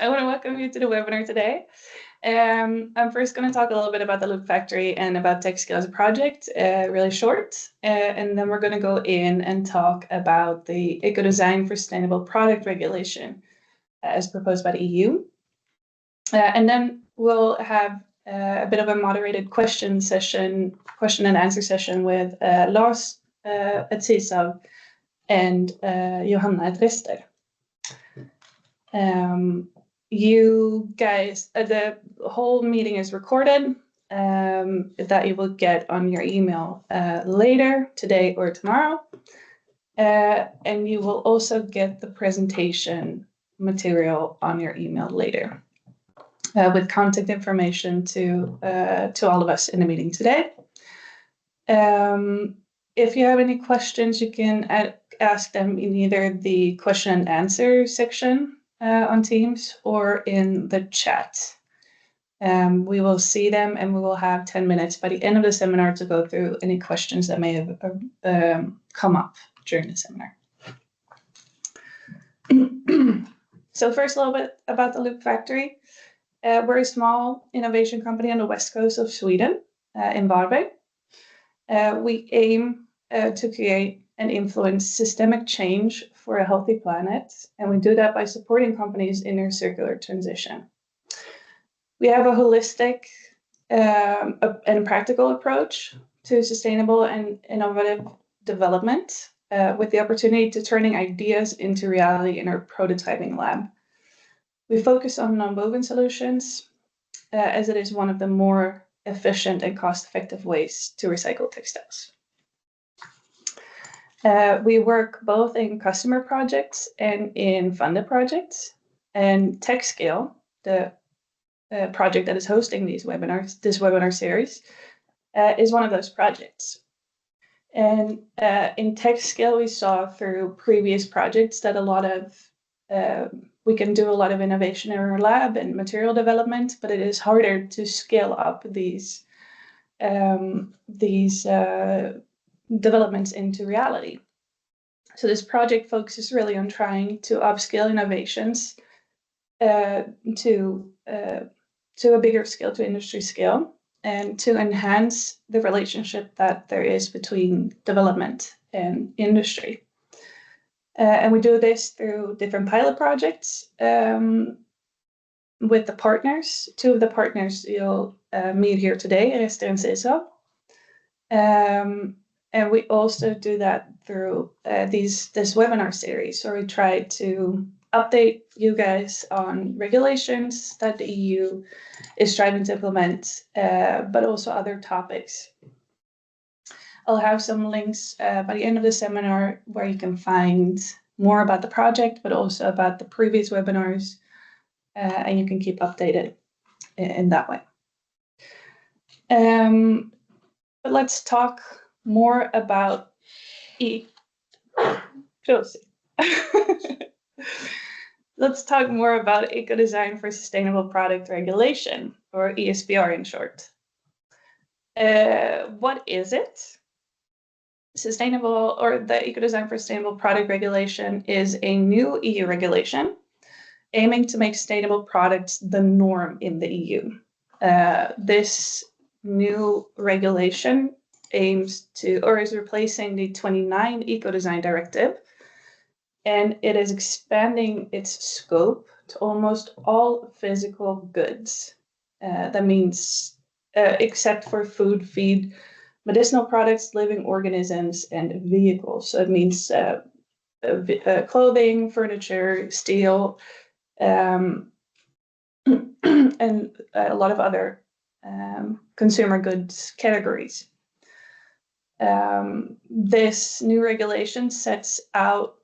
I want to welcome you to the webinar today. I'm first going to talk a little bit about the Loop Factory and about TechScale as a project, really short. And then we're going to go in and talk about the Ecodesign for Sustainable Product Regulation as proposed by the EU. And then we'll have a bit of a moderated question and answer session with Lars at Sysav and Johanna at Rester. You guys, the whole meeting is recorded, that you will get on your email later today or tomorrow. And you will also get the presentation material on your email later with contact information to all of us in the meeting today. If you have any questions, you can ask them in either the question and answer section on Teams or in the chat. We will see them and we will have 10 minutes by the end of the seminar to go through any questions that may have come up during the seminar. So first, a little bit about the Loop Factory. We're a small innovation company on the west coast of Sweden, in Varberg. We aim to create and influence systemic change for a healthy planet, and we do that by supporting companies in their circular transition. We have a holistic and practical approach to sustainable and innovative development, with the opportunity to turning ideas into reality in our prototyping lab. We focus on nonwoven solutions, as it is one of the more efficient and cost-effective ways to recycle textiles. We work both in customer projects and in funded projects. And TechScale, the project that is hosting this webinar series, is one of those projects. And in TechScale, we saw through previous projects that we can do a lot of innovation in our lab and material development, but it is harder to scale up these developments into reality. So this project focuses really on trying to upscale innovations to a bigger scale, to industry scale, and to enhance the relationship that there is between development and industry. And we do this through different pilot projects with the partners. Two of the partners you'll meet here today, Rester and Sysav. And we also do that through this webinar series, where we try to update you guys on regulations that the EU is striving to implement, but also other topics. I'll have some links by the end of the seminar where you can find more about the project, but also about the previous webinars, and you can keep updated in that way. But let's talk more about Let's talk more about Ecodesign for Sustainable Product Regulation, or ESPR in short. What is it? The Ecodesign for Sustainable Product Regulation is a new EU regulation aiming to make sustainable products the norm in the EU. This new regulation is replacing the 29 Ecodesign directive, and it is expanding its scope to almost all physical goods. That means except for food, feed, medicinal products, living organisms, and vehicles. So it means clothing, furniture, steel, and a lot of other consumer goods categories. This new regulation sets out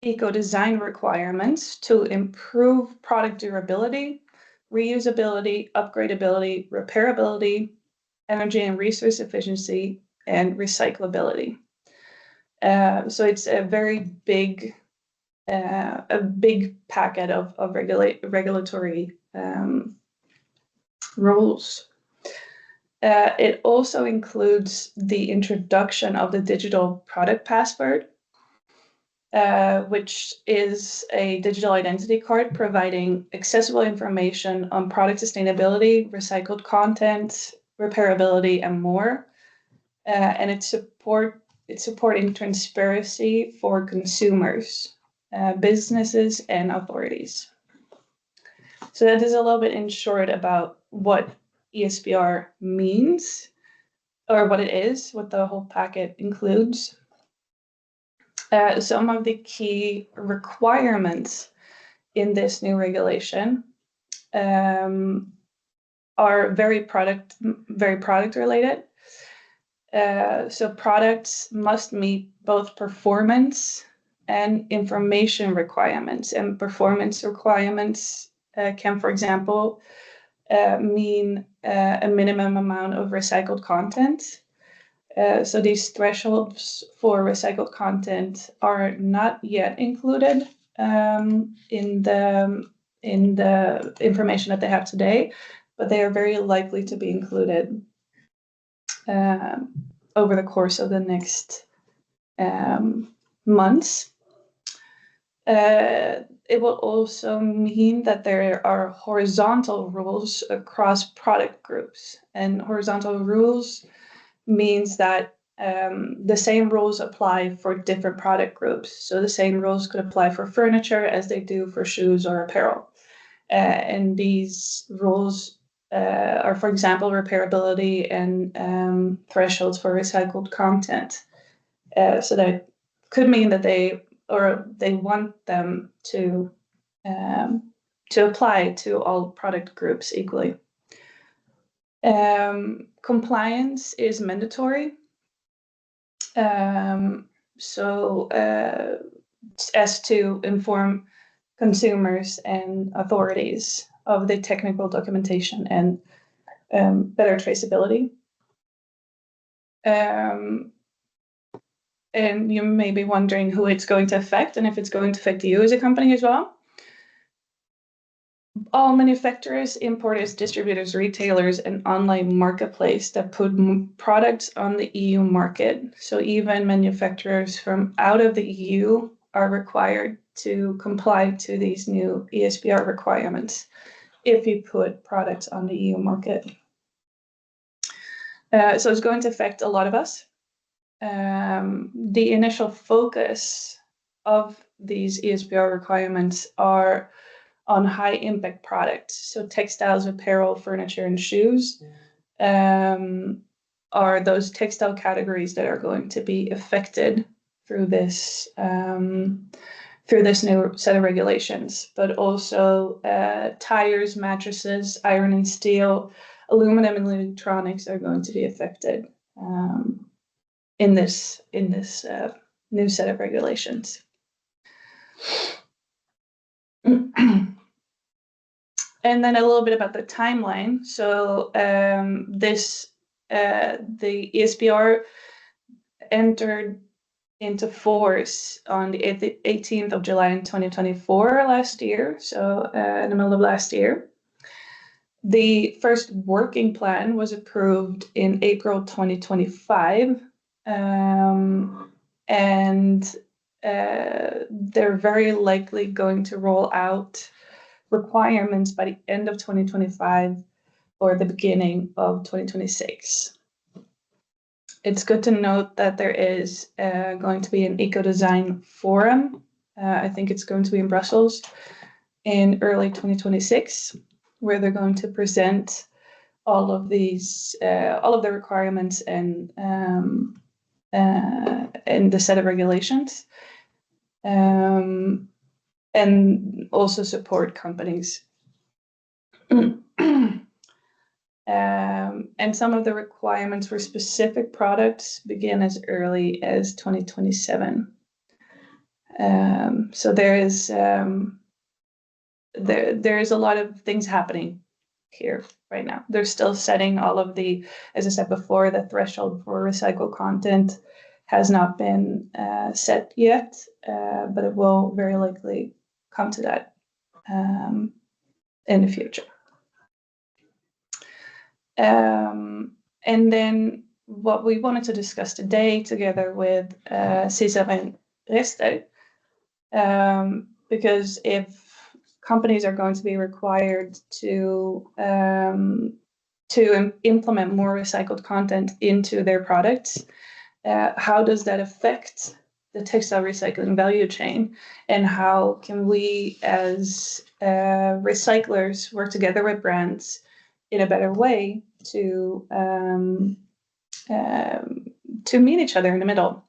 eco-design requirements to improve product durability, reusability, upgradability, repairability, energy and resource efficiency, and recyclability. So it's a very big packet of regulatory rules. It also includes the introduction of the digital product passport, which is a digital identity card providing accessible information on product sustainability, recycled content, repairability, and more. And it's supporting transparency for consumers, businesses, and authorities. So that is a little bit in short about what ESPR means, or what it is, what the whole packet includes. Some of the key requirements in this new regulation are very product related. So products must meet both performance and information requirements. And performance requirements can, for example, mean a minimum amount of recycled content. So these thresholds for recycled content are not yet included in the information that they have today, but they are very likely to be included over the course of the next months. It will also mean that there are horizontal rules across product groups, and horizontal rules means that the same rules apply for different product groups. So the same rules could apply for furniture as they do for shoes or apparel. And these rules are, for example, repairability and thresholds for recycled content. So that could mean that they want them to apply to all product groups equally. Compliance is mandatory. So as to inform consumers and authorities of the technical documentation and better traceability. And you may be wondering who it's going to affect and if it's going to affect you as a company as well. All manufacturers, importers, distributors, retailers, and online marketplace that put products on the EU market. So even manufacturers from out of the EU are required to comply to these new ESPR requirements if you put products on the EU market. So it's going to affect a lot of us. The initial focus of these ESPR requirements are on high impact products. So textiles, apparel, furniture, and shoes are those textile categories that are going to be affected through this new set of regulations. But also tires, mattresses, iron and steel, aluminum, and electronics are going to be affected in this new set of regulations. And then a little bit about the timeline. So the ESPR entered into force on the 18th of July in 2024 last year, so in the middle of last year. The first working plan was approved in April 2025, and they're very likely going to roll out requirements by the end of 2025 or the beginning of 2026. It's good to note that there is going to be an Ecodesign forum. I think it's going to be in Brussels in early 2026, where they're going to present all of these, all of the requirements and the set of regulations. And also support companies. And some of the requirements for specific products begin as early as 2027. So there is a lot of things happening here right now. They're still setting all of the, as I said before, the threshold for recycled content has not been set yet, but it will very likely come to that in the future. And then what we wanted to discuss today together with Sysav and Rester Because if companies are going to be required to implement more recycled content into their products, how does that affect the textile recycling value chain, and how can we as recyclers work together with brands in a better way to meet each other in the middle?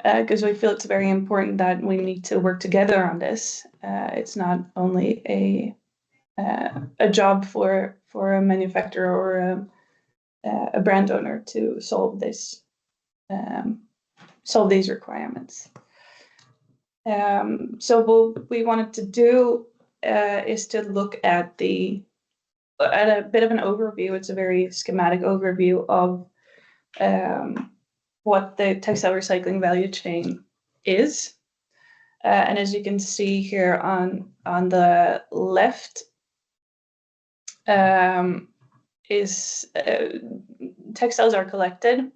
Because we feel it's very important that we need to work together on this. It's not only a job for a manufacturer or a brand owner to solve these requirements. So what we wanted to do is to look at a bit of an overview. It's a very schematic overview of what the textile recycling value chain is. And as you can see here on the left, is textiles are collected,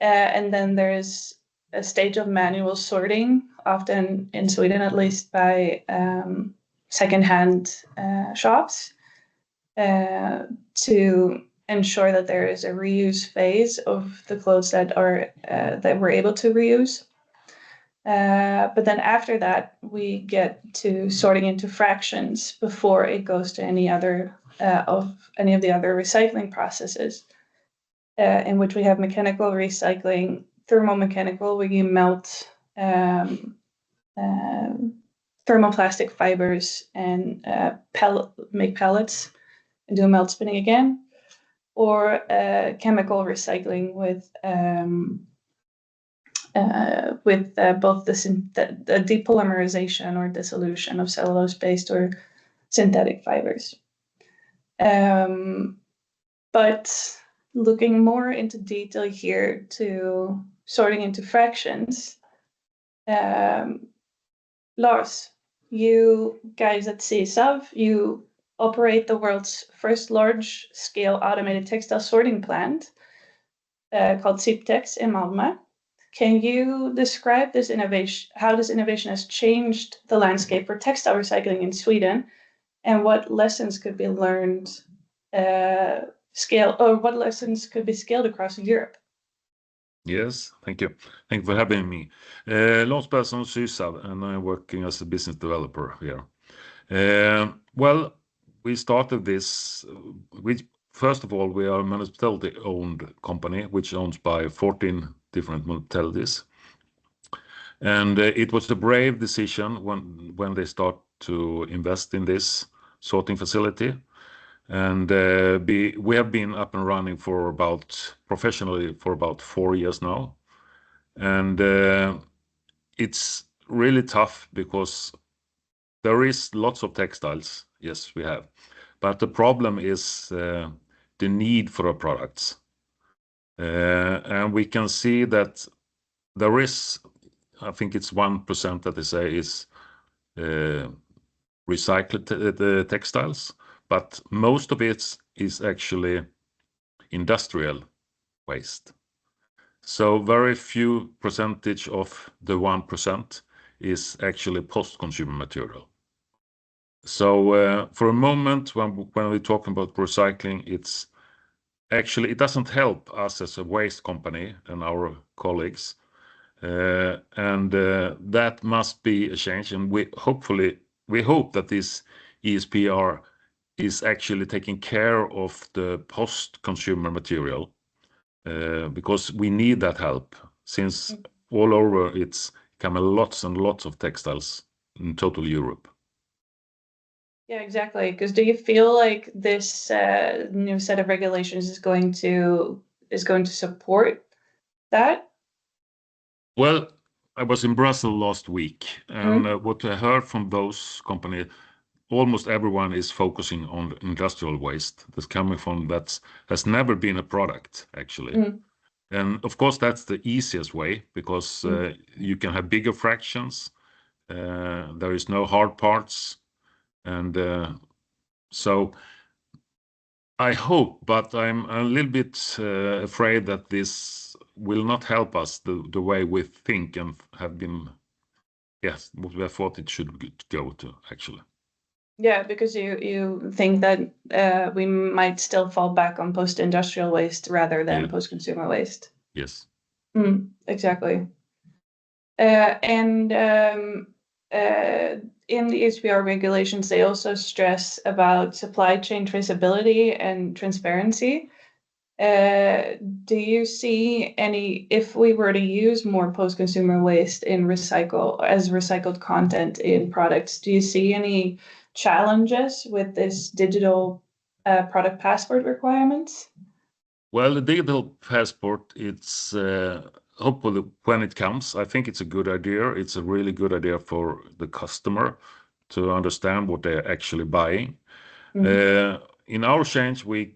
and then there's a stage of manual sorting, often in Sweden at least by secondhand shops, to ensure that there is a reuse phase of the clothes that we're able to reuse. But then after that, we get to sorting into fractions before it goes to any of the other recycling processes, in which we have mechanical recycling, thermomechanical, where you melt thermoplastic fibers and make pellets and do melt spinning again, or chemical recycling with both the depolymerization or dissolution of cellulose-based or synthetic fibers. But looking more into detail here to sorting into fractions, Lars, you guys at Sysav, you operate the world's first large-scale automated textile sorting plant called Syptex in Malmö. Can you describe this innovation, how this innovation has changed the landscape for textile recycling in Sweden, and what lessons could be learned, what lessons could be scaled across Europe? Yes, thank you. Thank you for having me. Lars Persson, Sysav, and I'm working as a business developer here. Well, we started this. First of all, we are a municipality-owned company, which owns by 14 different municipalities. And it was a brave decision when they start to invest in this sorting facility. And we have been up and running professionally for about 4 years now. And it's really tough because there is lots of textiles. Yes, we have. But the problem is the need for our products. And we can see that there is, I think it's 1% that they say is recycled textiles, but most of it is actually industrial waste. So very few percentage of the 1% is actually post-consumer material. So for a moment, when we're talking about recycling, it doesn't help us as a waste company and our colleagues. And that must be a change. And we hope that this ESPR is actually taking care of the post-consumer material, because we need that help, since all over it's come lots and lots of textiles in total Europe. Yeah, exactly. Because do you feel like this new set of regulations is going to support that? Well, I was in Brussels last week, and what I heard from those companies, almost everyone is focusing on industrial waste that's coming from that has never been a product, actually. And of course, that's the easiest way, because you can have bigger fractions. There is no hard parts. And so I hope, but I'm a little bit afraid that this will not help us the way we think and have been yes, what we thought it should go to, actually. Yeah, because you think that we might still fall back on post-industrial waste rather than Yeah. post-consumer waste. Yes. Exactly. And in the ESPR regulations, they also stress about supply chain traceability and transparency. Do you see any, if we were to use more post-consumer waste in recycled content in products, do you see any challenges with this digital product passport requirements? Well, the digital passport, it's hopefully when it comes, I think it's a good idea. It's a really good idea for the customer to understand what they're actually buying. In our change, we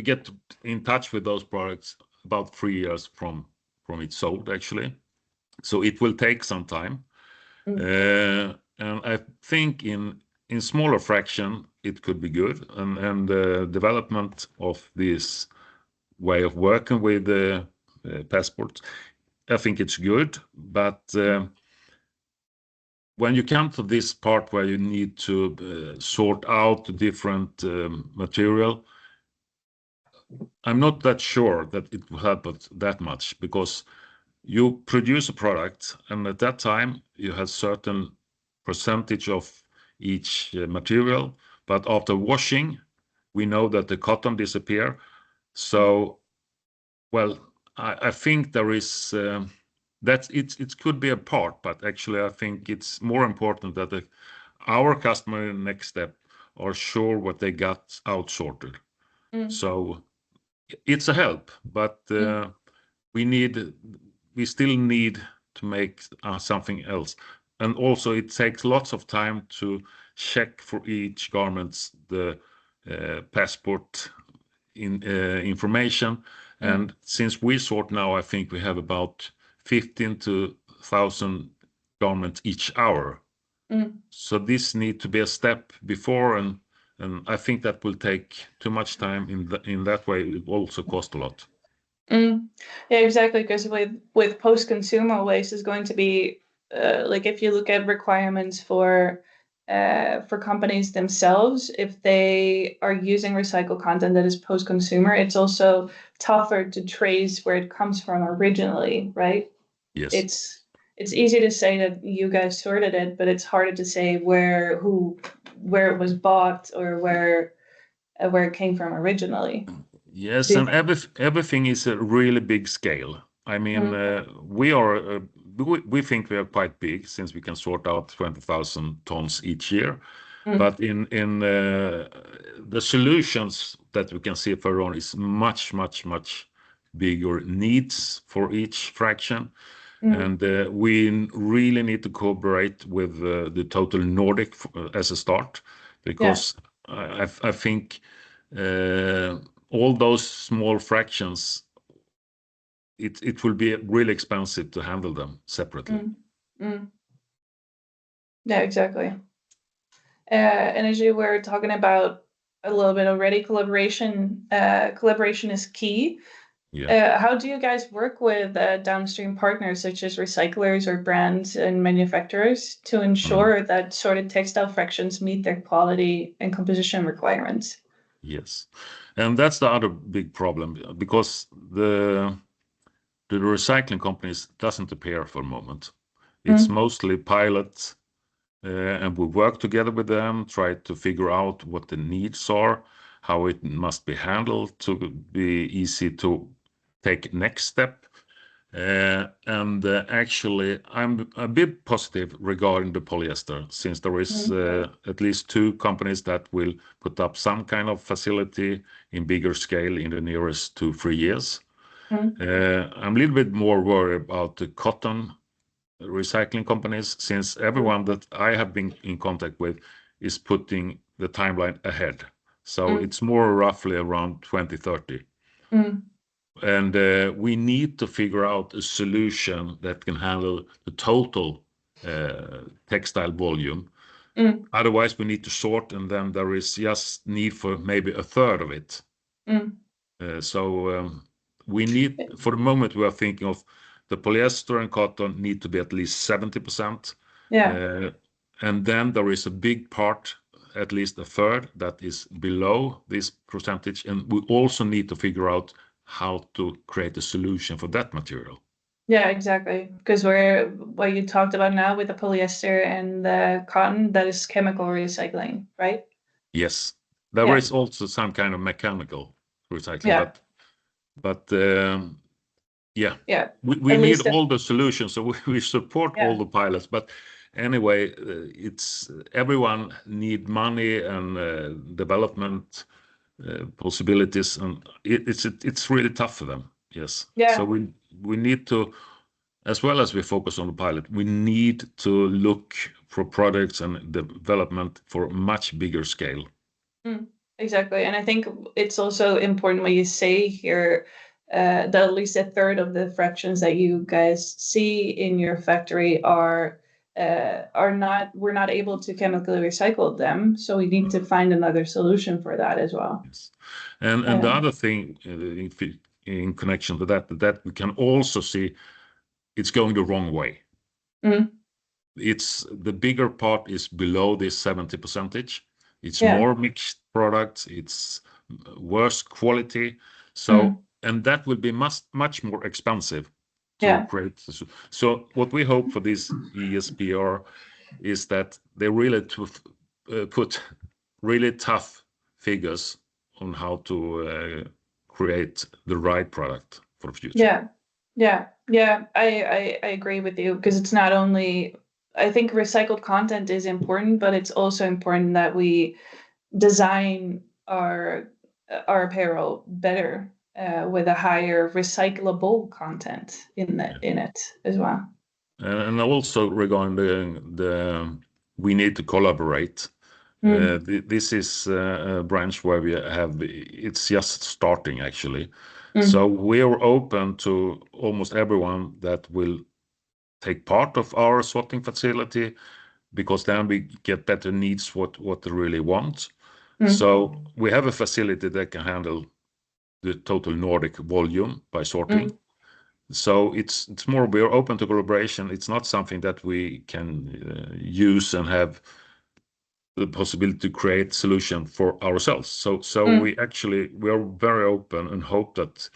get in touch with those products about 3 years from it's sold, actually. So it will take some time. And I think in smaller fraction, it could be good. And the development of this way of working with the passports, I think it's good. But when you come to this part where you need to sort out the different material, I'm not that sure that it will help us that much, because you produce a product and at that time you have certain percentage of each material, but after washing, we know that the cotton disappear. So, well, I think there is that it could be a part, but actually I think it's more important that our customer in the next step are sure what they got outsorted. So it's a help, but we still need to make something else. And also it takes lots of time to check for each garments the passport information. And since we sort now, I think we have about 15 to 1,000 garments each hour. So this need to be a step before, and I think that will take too much time. In that way, it will also cost a lot. Yeah, exactly. Because with post-consumer waste is going to be like, if you look at requirements for companies themselves, if they are using recycled content that is post-consumer, it's also tougher to trace where it comes from originally, right? Yes. It's easy to say that you guys sorted it, but it's harder to say where it was bought or where it came from originally. Yes, and everything is a really big scale. I mean, we think we are quite big since we can sort out 20,000 tons each year. But in the solutions that we can see for on is much bigger needs for each fraction. And we really need to cooperate with the total Nordic as a start, because I think all those small fractions, it will be really expensive to handle them separately. Yeah, exactly. And as you were talking about a little bit already, collaboration is key. How do you guys work with downstream partners such as recyclers or brands and manufacturers to ensure that sorted textile fractions meet their quality and composition requirements? Yes, and that's the other big problem, because the recycling companies doesn't appear for a moment. It's mostly pilots, and we work together with them, try to figure out what the needs are, how it must be handled to be easy to take next step. And actually, I'm a bit positive regarding the polyester, since there is at least 2 companies that will put up some kind of facility in bigger scale in the nearest 2-3 years. I'm a little bit more worried about the cotton recycling companies, since everyone that I have been in contact with is putting the timeline ahead. So it's more roughly around 2030. And we need to figure out a solution that can handle the total textile volume. Otherwise, we need to sort, and then there is just need for maybe a third of it. So we need, for the moment, we are thinking of the polyester and cotton need to be at least 70%, Yeah. And then there is a big part, at least a third, that is below this percentage. And we also need to figure out how to create a solution for that material. Yeah, exactly. Because what you talked about now with the polyester and the cotton, that is chemical recycling, right? Yes, there Yeah. is also some kind of mechanical recycling, Yeah. but yeah, Yeah. we At need least all the solutions, so we support all yeah. the pilots. But anyway, it's everyone need money and development possibilities, and it's really tough for them. Yes, so Yeah. we need to, as well as we focus on the pilot, we need to look for products and development for a much bigger scale. Exactly. And I think it's also important what you say here, that at least a third of the fractions that you guys see in your factory are not, we're not able to chemically recycle them. So we need to find another solution for that as well. Yes. And the other thing in connection to that we can also see it's going the wrong way. Mm, It's the bigger part is below this 70%. It's yeah. more mixed products. It's worse quality. Mm, So, and that will be much more expensive to yeah. create. So what we hope for this ESPR is that they really put really tough figures on how to create the right product for the future. Yeah. Yeah. Yeah. I agree with you because it's not only, I think recycled content is important, but it's also important that we design our apparel better with a higher recyclable content in it as well. And also regarding the we need to collaborate. Mm, This is a branch where we have it's just starting actually. mm, So we're open to almost everyone that will take part of our sorting facility because then we get better needs what they really want. mm, So we have a facility that can handle the total Nordic volume by sorting. mm. So it's more we're open to collaboration. It's not something that we can use and have the possibility to create solution for ourselves. So Mm. we are very open and hope that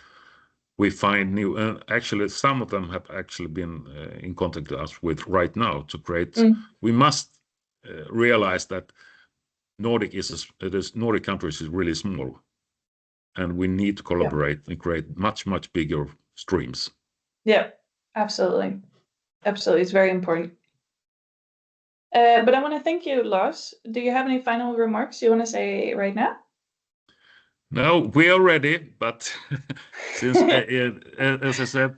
we find new. And actually, some of them have actually been in contact with us with right now to create. Mm. We must realize that Nordic countries is really small, and we need to Yeah. collaborate and create much bigger streams. Yeah, absolutely. Absolutely. It's very important. But I want to thank you, Lars. Do you have any final remarks you want to say right now? No, we are ready, but since, as I said,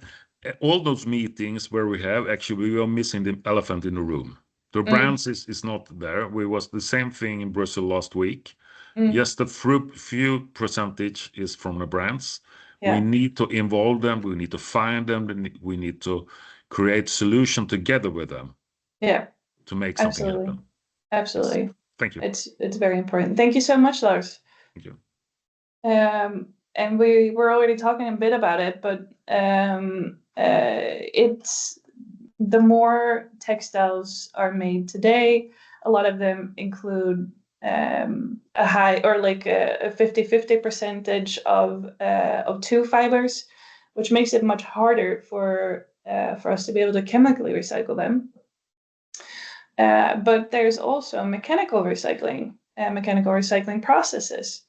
all those meetings where we have, actually, we are missing the elephant in the room. The Mm, brands is not there. We was the same thing in Brussels last week. mm, Yes, the few percentage is from the brands. We yeah. need to involve them. We need to find them. We need to create solution together with them Yeah, to make something absolutely. happen. Yes. Absolutely. Thank you. It's very important. Thank you so much, Lars. Thank you. And we were already talking a bit about it, but it's the more textiles are made today, a lot of them include a high or like a 50-50 percentage of two fibers, which makes it much harder for us to be able to chemically recycle them. But there's also mechanical recycling processes.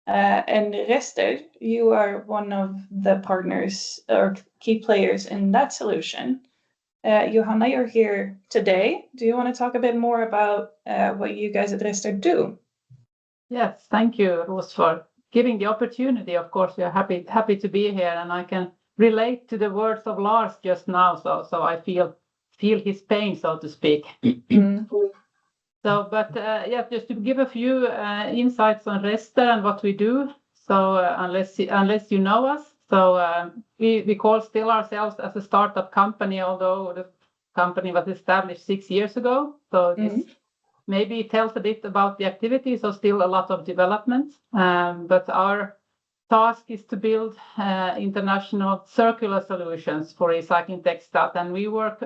And Rester, you are one of the partners or key players in that solution. Johanna, you're here today. Do you want to talk a bit more about what you guys at Rester do? Yes, thank you, Ros, for giving the opportunity. Of course, we are happy to be here, and I can relate to the words of Lars just now. So I feel his pain, so to speak. So, but yeah, just to give a few insights on Rester and what we do. So unless you know us, so we call still ourselves as a startup company, although the company was established 6 years ago. So this maybe tells a bit about the activities. So still a lot of development, but our task is to build international circular solutions for recycling textiles, and we work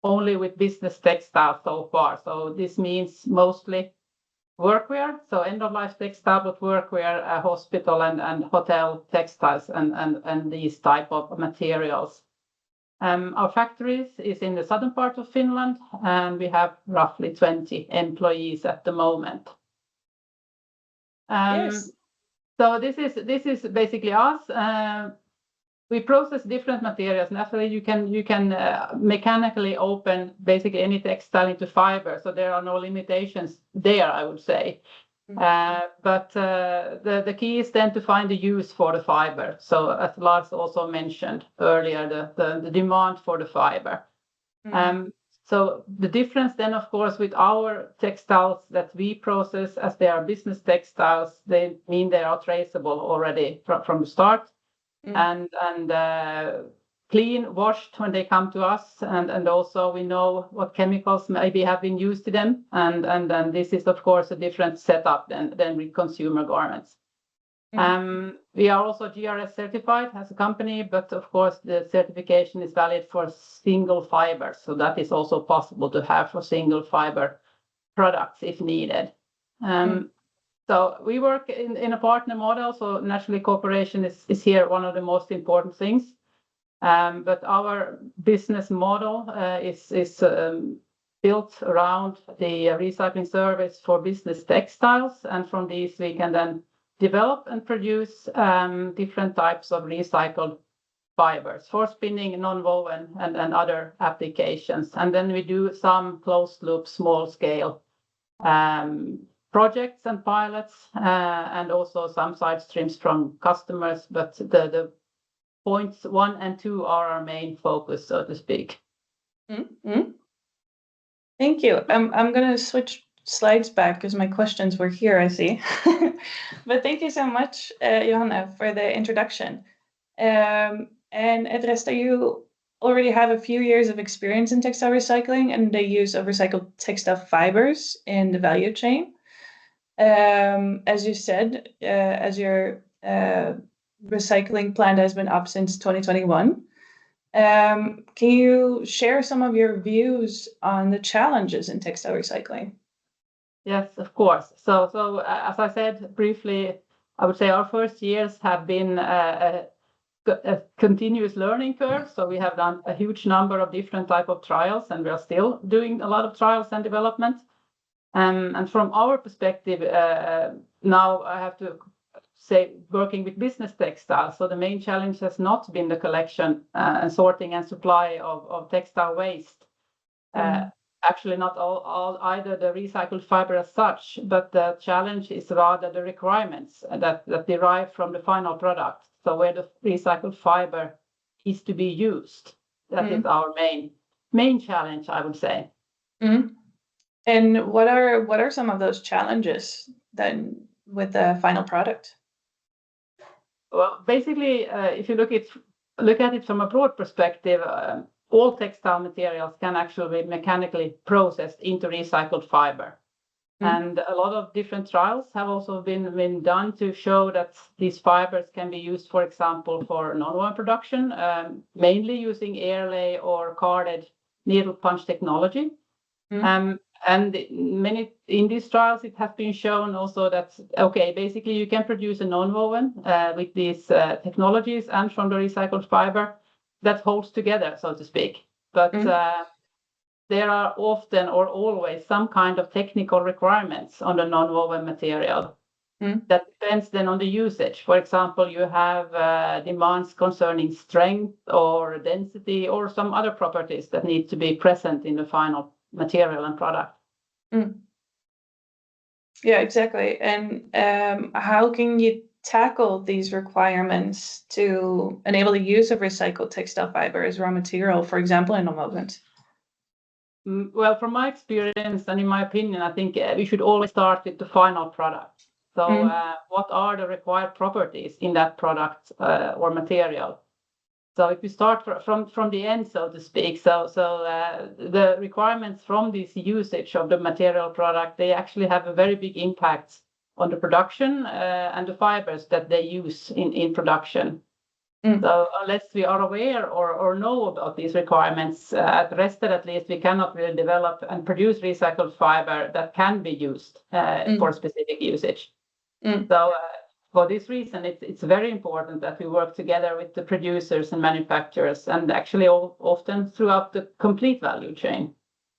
only with business textiles so far. So this means mostly workwear, so end-of-life textile, but workwear, hospital and hotel textiles and these type of materials. Our factories is in the southern part of Finland, and we have roughly 20 employees at the moment. Yes. So this is basically us. We process different materials. Naturally, you can mechanically open basically any textile into fiber, so there are no limitations there, I would say. But the key is then to find the use for the fiber. So as Lars also mentioned earlier, the demand for the fiber. So the difference then, of course, with our textiles that we process, as they are business textiles, they mean they are traceable already from the start, and clean, washed when they come to us, and also we know what chemicals maybe have been used to them, and then this is of course a different setup than with consumer garments. We are also GRS certified as a company, but of course the certification is valid for single fibers, so that is also possible to have for single fiber products if needed. So we work in a partner model, so naturally cooperation is here one of the most important things. But our business model is built around the recycling service for business textiles, and from these we can then develop and produce different types of recycled fibers for spinning, non-woven, and other applications. And then we do some closed loop, small scale projects and pilots, and also some side streams from customers. But the points 1 and 2 are our main focus, so to speak. Thank you. I'm going to switch slides back because my questions were here, I see. But thank you so much, Johanna, for the introduction. And at Resta, you already have a few years of experience in textile recycling and the use of recycled textile fibers in the value chain. As you said, as your recycling plant has been up since 2021. Can you share some of your views on the challenges in textile recycling? Yes, of course. So as I said briefly, I would say our first years have been a continuous learning curve. So we have done a huge number of different type of trials, and we are still doing a lot of trials and development. And from our perspective, now I have to say, working with business textiles, so the main challenge has not been the collection and sorting and supply of textile waste. Actually, not all either the recycled fiber as such, but the challenge is rather the requirements that derive from the final product. So where the recycled fiber is to be used, that is our main challenge, I would say. And what are some of those challenges then with the final product? Well, basically, if you look at it from a broad perspective, all textile materials can actually be mechanically processed into recycled fiber. And a lot of different trials have also been done to show that these fibers can be used, for example, for non-woven production, mainly using airlay or carded needle punch technology. And in these trials, it has been shown also that, okay, basically you can produce a non-woven with these technologies and from the recycled fiber that holds together, so to speak. But there are often or always some kind of technical requirements on the non-woven material. That depends then on the usage. For example, you have demands concerning strength or density or some other properties that need to be present in the final material and product. Yeah, exactly. And how can you tackle these requirements to enable the use of recycled textile fiber as raw material, for example, in nonwovens? Well, from my experience and in my opinion, I think we should always start with the final product. So what are the required properties in that product or material? So if we start from the end, so to speak, so the requirements from this usage of the material product, they actually have a very big impact on the production and the fibers that they use in production. So unless we are aware or know about these requirements, at Rested at least, we cannot really develop and produce recycled fiber that can be used for specific usage. So for this reason, it's very important that we work together with the producers and manufacturers, and actually often throughout the complete value chain.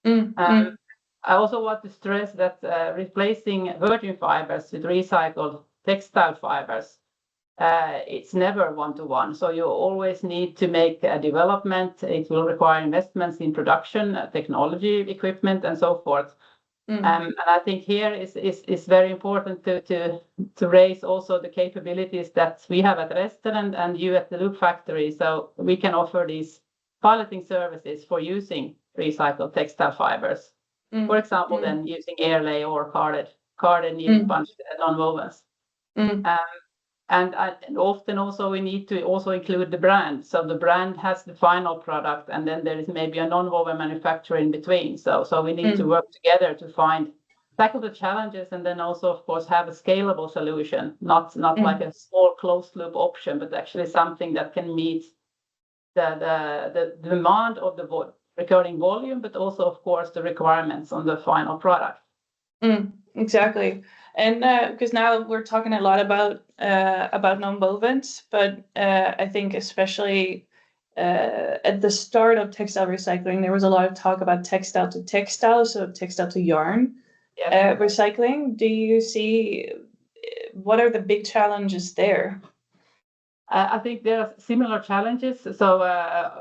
I also want to stress that replacing virgin fibers with recycled textile fibers, it's never one-to-one. So you always need to make a development. It will require investments in production, technology, equipment, and so forth. And I think here is very important to raise also the capabilities that we have at Rested and you at the Loop Factory. So we can offer these piloting services for using recycled textile fibers. For example, then using airlay or carded needle punch nonwovens. And often also we need to also include the brand. So the brand has the final product, and then there is maybe a non-woven manufacturer in between. So we need to work together to tackle the challenges, and then also, of course, have a scalable solution, not like a small closed loop option, but actually something that can meet the demand of the recurring volume, but also, of course, the requirements on the final product. Exactly. And because now we're talking a lot about nonwovens, but I think especially at the start of textile recycling, there was a lot of talk about textile to textile, so textile to yarn recycling. Do you see what are the big challenges there? I think there are similar challenges. So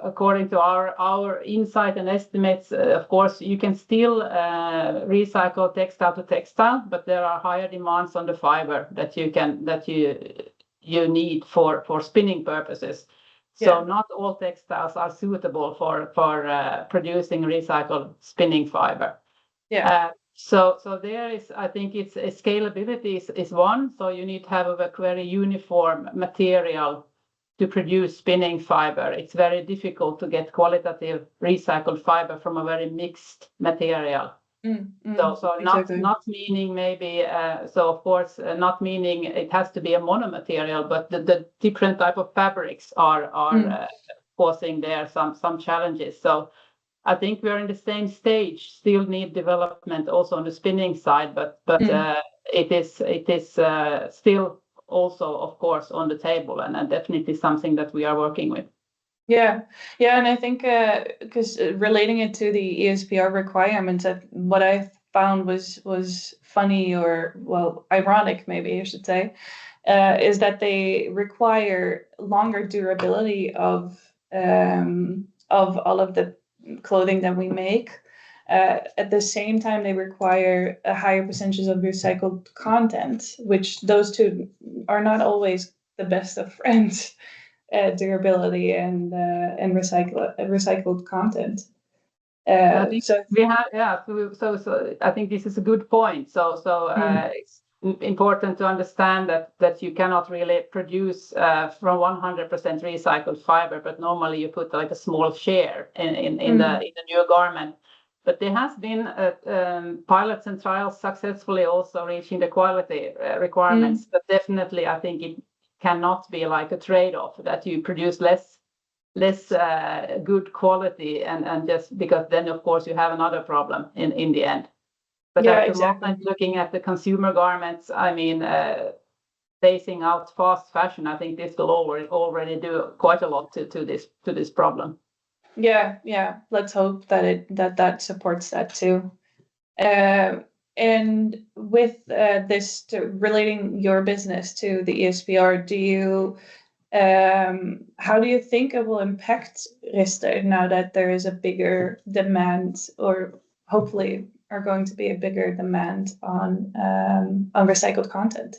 according to our insight and estimates, of course, you can still recycle textile to textile, but there are higher demands on the fiber that you need for spinning purposes. So not all textiles are suitable for producing recycled spinning fiber. So there is, I think it's scalability is one. So you need to have a very uniform material to produce spinning fiber. It's very difficult to get qualitative recycled fiber from a very mixed material. So exactly. not meaning maybe, so of course, not meaning it has to be a monomaterial, but the different type of fabrics are causing there some challenges. So I think we're in the same stage, still need development also on the spinning side, but it is still also, of course, on the table and definitely something that we are working with. Yeah, and I think because relating it to the ESPR requirements, what I found was funny or ironic, maybe I should say, is that they require longer durability of all of the clothing that we make. At the same time, they require a higher percentage of recycled content, which those two are not always the best of friends. Durability and recycled content. I think we have, so I think this is a good point. So it's important to understand that you cannot really produce from 100% recycled fiber, but normally you put like a small share in the new garment. But there has been pilots and trials successfully also reaching the quality requirements. But definitely, I think it cannot be like a trade-off that you produce less good quality and just because then of course you have another problem in the end. But at the moment, looking at the consumer garments, I mean, phasing out fast fashion, I think this will already do quite a lot to this problem. Yeah. Let's hope that supports that too. And with this relating your business to the ESPR, how do you think it will impact Rested now that there is a bigger demand, or hopefully are going to be a bigger demand on recycled content?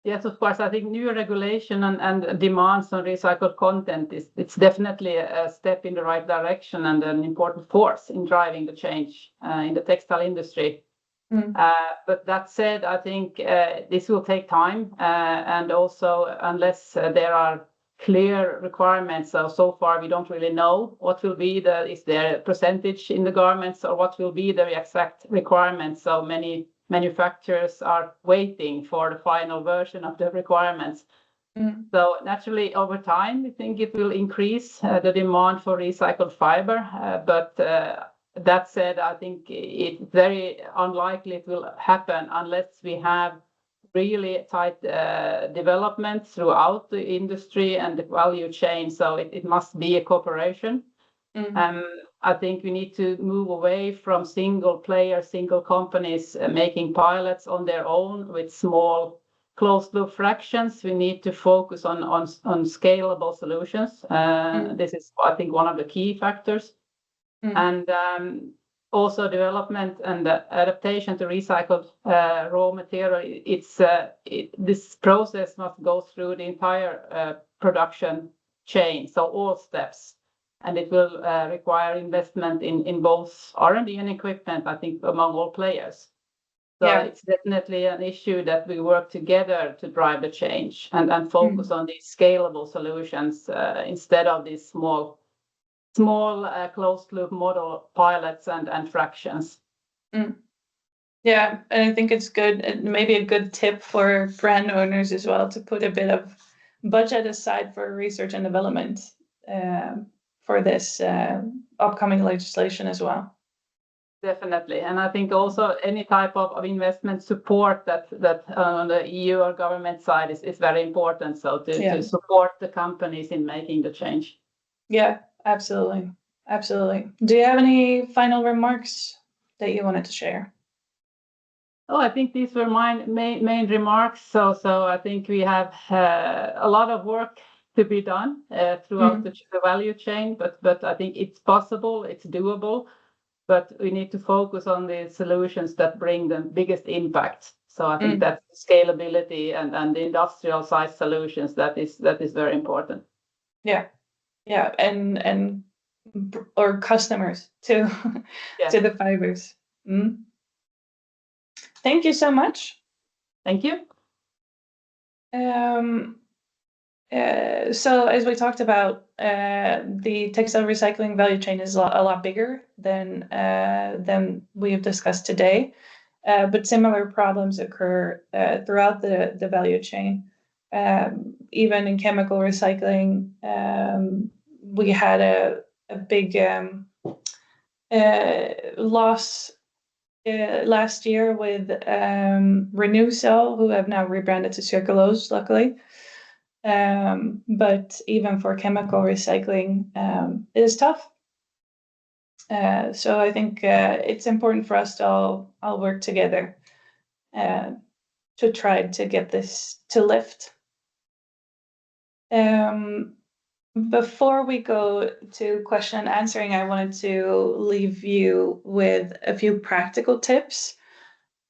Yes, of course. I think new regulation and demands on recycled content it's definitely a step in the right direction and an important force in driving the change in the textile industry. But that said, I think this will take time, and also unless there are clear requirements. So far, we don't really know what will be is there a percentage in the garments or what will be the exact requirements. So many manufacturers are waiting for the final version of the requirements. So naturally, over time, we think it will increase the demand for recycled fiber. But that said, I think it's very unlikely it will happen unless we have really tight development throughout the industry and the value chain. So it must be a cooperation. I think we need to move away from single players, single companies making pilots on their own with small closed loop fractions. We need to focus on scalable solutions. This is, I think, one of the key factors. And also development and adaptation to recycled raw material. This process must go through the entire production chain, so all steps. And it will require investment in both R&D and equipment, I think, among all players. So it's definitely an issue that we work together to drive the change and focus on these scalable solutions instead of these small closed loop model pilots and fractions. Yeah, and I think it's good, and maybe a good tip for brand owners as well, to put a bit of budget aside for research and development for this upcoming legislation as well. Definitely, and I think also any type of investment support that on the EU or government side is very important. So to support the companies in making the change. Yeah, absolutely. Do you have any final remarks that you wanted to share? Oh, I think these were my main remarks. So I think we have a lot of work to be done throughout the value chain, but I think it's possible, it's doable. But we need to focus on the solutions that bring the biggest impact. So I think that's scalability and the industrial size solutions that is very important. Yeah, and or customers to the fibers. Thank you so much. Thank you. So as we talked about, the textile recycling value chain is a lot bigger than we have discussed today, but similar problems occur throughout the value chain. Even in chemical recycling, we had a big loss last year with Renewcell, who have now rebranded to Circulose, luckily. But even for chemical recycling, it is tough. So I think it's important for us to all work together to try to get this to lift. Before we go to question and answering, I wanted to leave you with a few practical tips.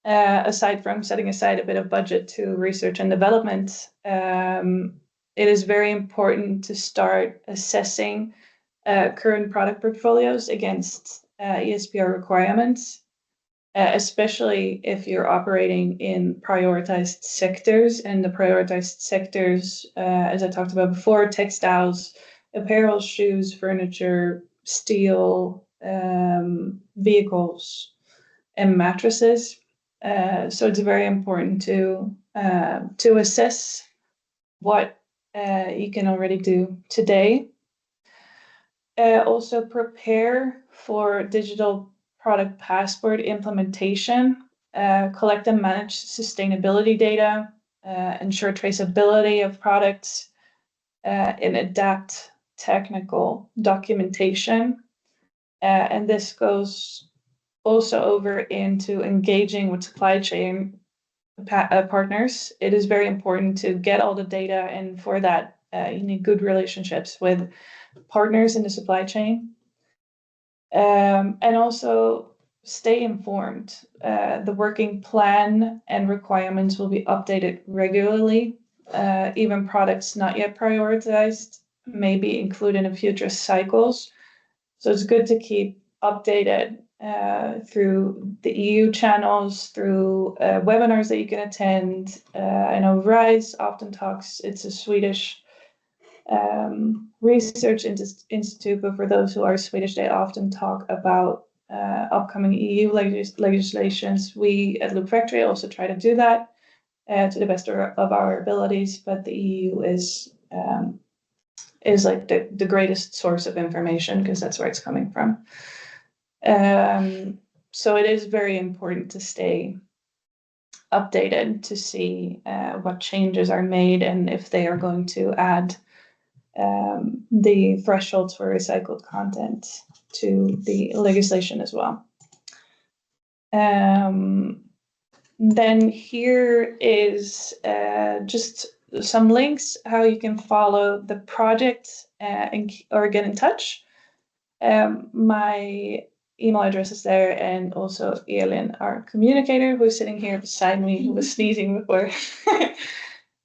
Aside from setting aside a bit of budget to research and development, it is very important to start assessing current product portfolios against ESPR requirements, especially if you're operating in prioritized sectors. And the prioritized sectors, as I talked about before, textiles, apparel, shoes, furniture, steel, vehicles, and mattresses. So it's very important to assess what you can already do today. Also prepare for digital product passport implementation, collect and manage sustainability data, ensure traceability of products, and adapt technical documentation. And this goes also over into engaging with supply chain partners. It is very important to get all the data, and for that, you need good relationships with partners in the supply chain. And also stay informed. The working plan and requirements will be updated regularly. Even products not yet prioritized may be included in future cycles. So it's good to keep updated through the EU channels, through webinars that you can attend. I know RISE often talks, it's a Swedish research institute, but for those who are Swedish, they often talk about upcoming EU legislations. We at Loop Factory also try to do that. to the best of our abilities, but the EU is like the greatest source of information because that's where it's coming from. So it is very important to stay updated to see what changes are made and if they are going to add the thresholds for recycled content to the legislation as well. Then here is just some links how you can follow the project or get in touch. My email address is there, and also Elin, our communicator, who's sitting here beside me, who was sneezing before.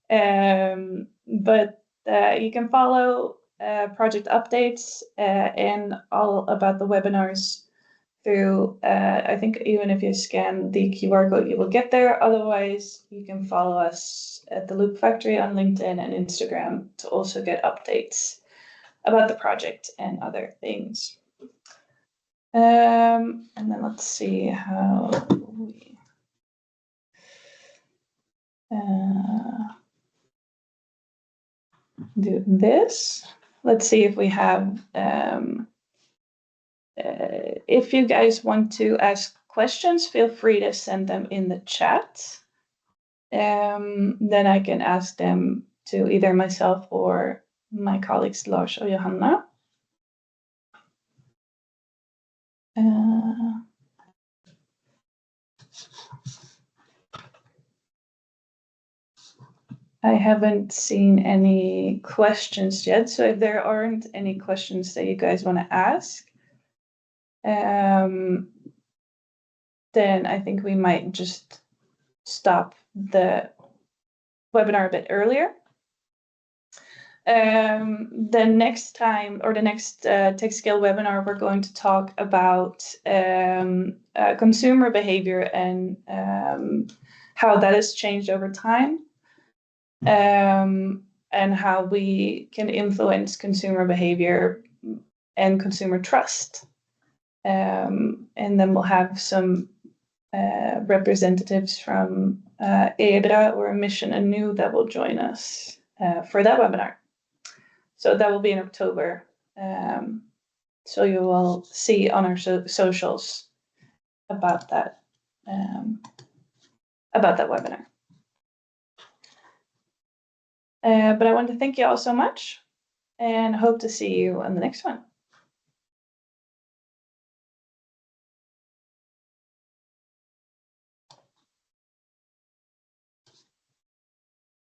But you can follow project updates and all about the webinars through, I think even if you scan the QR code, you will get there. Otherwise, you can follow us at the Loop Factory on LinkedIn and Instagram to also get updates about the project and other things. And then let's see how we do this. Let's see if we have, if you guys want to ask questions, feel free to send them in the chat. Then I can ask them to either myself or my colleagues Lars or Johanna. I haven't seen any questions yet, so if there aren't any questions that you guys want to ask, then I think we might just stop the webinar a bit earlier. The next time, or the next tech scale webinar, we're going to talk about consumer behavior and how that has changed over time. And how we can influence consumer behavior and consumer trust. And then we'll have some representatives from EDRA or Mission Anew that will join us for that webinar. So that will be in October. So you will see on our socials about that webinar. But I want to thank you all so much and hope to see you on the next one.